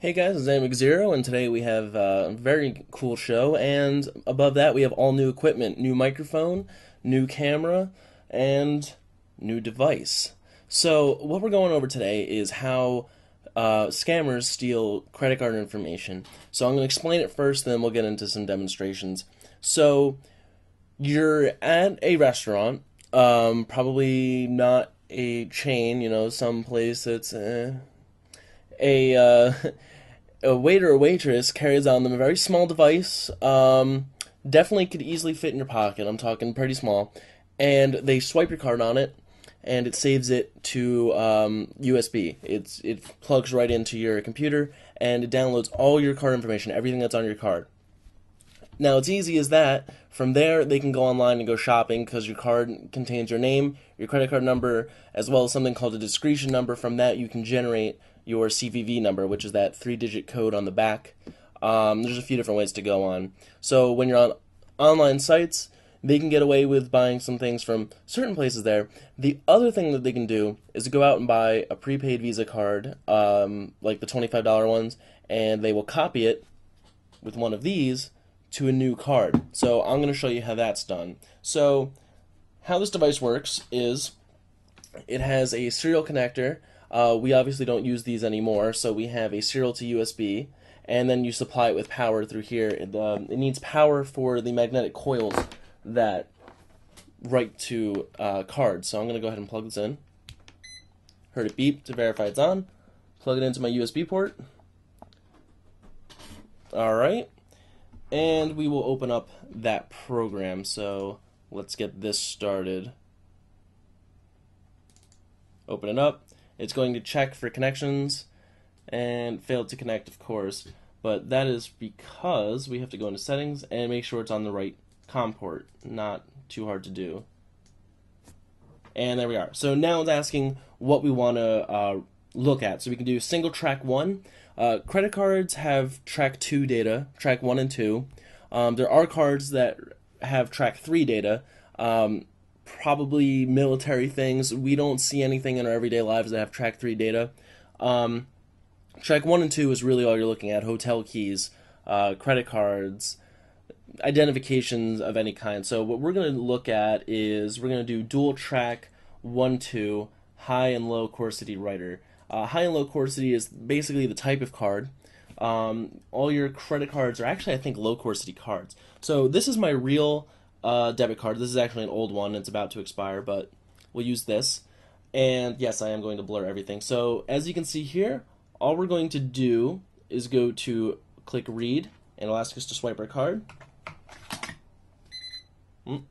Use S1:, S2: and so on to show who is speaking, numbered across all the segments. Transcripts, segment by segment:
S1: Hey guys, it's Zero, and today we have a very cool show, and above that we have all new equipment, new microphone, new camera, and new device. So what we're going over today is how scammers steal credit card information. So I'm going to explain it first, then we'll get into some demonstrations. So you're at a restaurant, probably not a chain, some place that's a a waiter or waitress carries on them a very small device. Definitely could easily fit in your pocket. I'm talking pretty small, and they swipe your card on it, and it saves it to USB. It plugs right into your computer, and it downloads all your card information, everything that's on your card. Now, it's easy as that. From there, they can go online and go shopping because your card contains your name, your credit card number, as well as something called a discretion number. From that, you can generate your CVV number, which is that three-digit code on the back. There's a few different ways to go on. So when you're on online sites, they can get away with buying some things from certain places there. The other thing that they can do is to go out and buy a prepaid Visa card, like the $25 ones, and they will copy it with one of these to a new card. So I'm going to show you how that's done. So how this device works is it has a serial connector. We obviously don't use these anymore, so we have a serial to USB, and then you supply it with power through here. It needs power for the magnetic coils that write to cards. So I'm going to go ahead and plug this in. Heard it beep to verify it's on. Plug it into my USB port. Alright. And we will open up that program. So let's get this started. Open it up. It's going to check for connections and failed to connect, of course. But that is because we have to go into settings and make sure it's on the right COM port. Not too hard to do. And there we are. So now it's asking what we want to look at. So we can do single track 1. Credit cards have track 2 data, track 1 and 2. There are cards that have track 3 data, probably military things. We don't see anything in our everyday lives that have track 3 data. Track 1 and 2 is really all you're looking at: hotel keys, credit cards, identifications of any kind. So what we're going to look at is we're going to do dual track 1-2 high and low corsity writer. High and low corsity is basically the type of card. All your credit cards are actually, I think, low corsity cards. So this is my real debit card. This is actually an old one. It's about to expire, but we'll use this. And yes, I am going to blur everything. So as you can see here, all we're going to do is go to click read, and it'll ask us to swipe our card.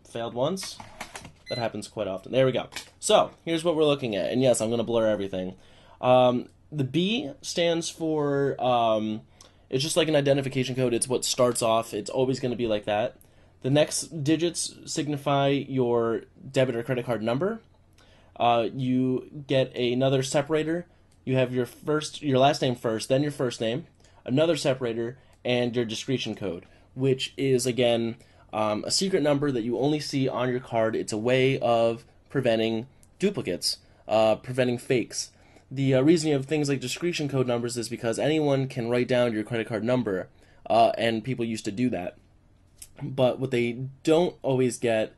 S1: Failed once. That happens quite often. There we go. So here's what we're looking at. And yes, I'm going to blur everything. The B stands for, it's just like an identification code. It's what starts off. It's always going to be like that. The next digits signify your debit or credit card number. You get another separator. You have your last name first, then your first name, another separator, and your discretion code, which is, again, a secret number that you only see on your card. It's a way of preventing duplicates, preventing fakes. The reason you have things like discretion code numbers is because anyone can write down your credit card number, and people used to do that. But what they don't always get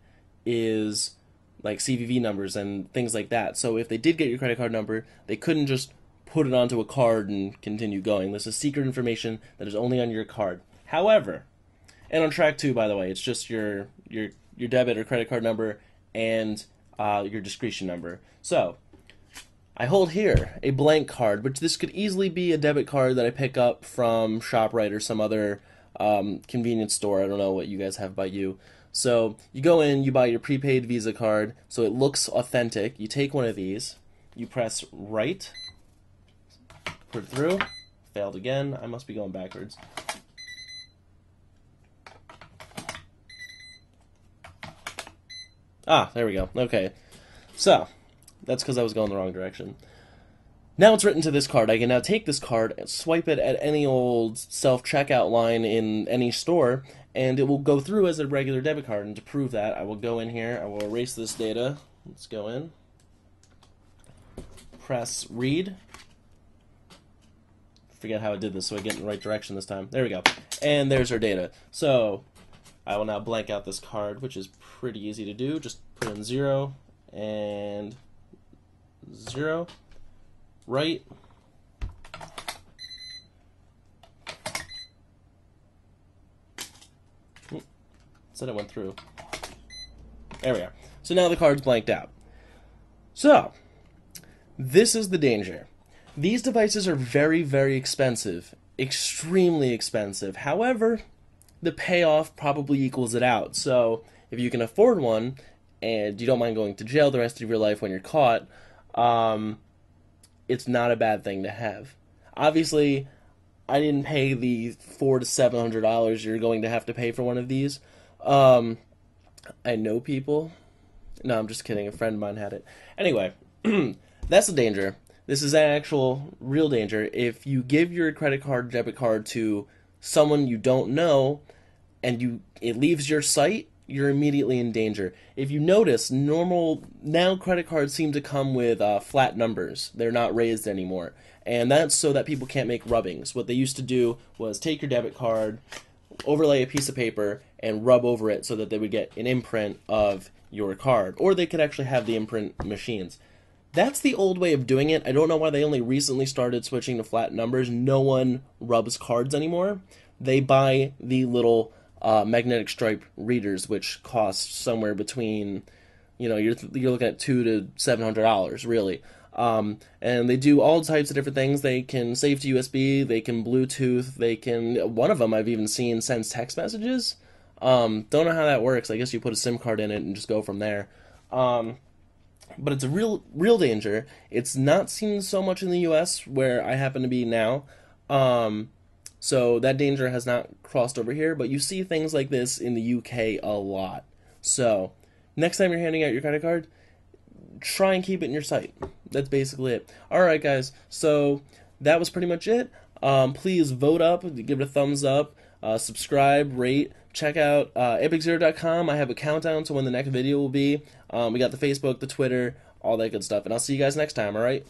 S1: is like CVV numbers and things like that. So if they did get your credit card number, they couldn't just put it onto a card and continue going. This is secret information that is only on your card. However, and on track 2, by the way, it's just your debit or credit card number and your discretion number. So I hold here a blank card, which this could easily be a debit card that I pick up from ShopRite or some other convenience store. I don't know what you guys have by you. So you go in, you buy your prepaid Visa card, so it looks authentic. You take one of these, you press right, put it through, failed again. I must be going backwards. Ah, there we go. Okay. So that's because I was going the wrong direction. Now it's written to this card. I can now take this card and swipe it at any old self-checkout line in any store, and it will go through as a regular debit card. And to prove that, I will go in here, I will erase this data. Let's go in. Press read. forget how I did this so I get in the right direction this time. There we go. And there's our data. So I will now blank out this card, which is pretty easy to do. Just put in 0 and 0. Right. Said it went through. There we are. So now the card's blanked out. So, this is the danger. These devices are very, very expensive. Extremely expensive. However, the payoff probably equals it out. So, if you can afford one, and you don't mind going to jail the rest of your life when you're caught, it's not a bad thing to have. Obviously, I didn't pay the $400 to $700 you're going to have to pay for one of these. I know people. No, I'm just kidding. A friend of mine had it. Anyway, that's the danger. This is actual real danger. If you give your credit card, debit card to someone you don't know, and it leaves your site, you're immediately in danger. If you notice, now credit cards seem to come with flat numbers. They're not raised anymore. And that's so that people can't make rubbings. What they used to do was take your debit card, overlay a piece of paper, and rub over it so that they would get an imprint of your card. Or they could actually have the imprint machines. That's the old way of doing it. I don't know why they only recently started switching to flat numbers. No one rubs cards anymore. They buy the little magnetic stripe readers, which cost somewhere between, you're looking at $200 to $700, really. And they do all types of different things. They can save to USB, they can Bluetooth, one of them I've even seen sends text messages. Don't know how that works. I guess you put a SIM card in it and just go from there. But it's a real danger. It's not seen so much in the US where I happen to be now. So that danger has not crossed over here, but you see things like this in the UK a lot. So next time you're handing out your credit card, try and keep it in your site. That's basically it. Alright guys, so that was pretty much it. Please vote up, give it a thumbs up, subscribe, rate, check out epiczero.com. I have a countdown to when the next video will be. We got the Facebook, the Twitter, all that good stuff. And I'll see you guys next time, alright?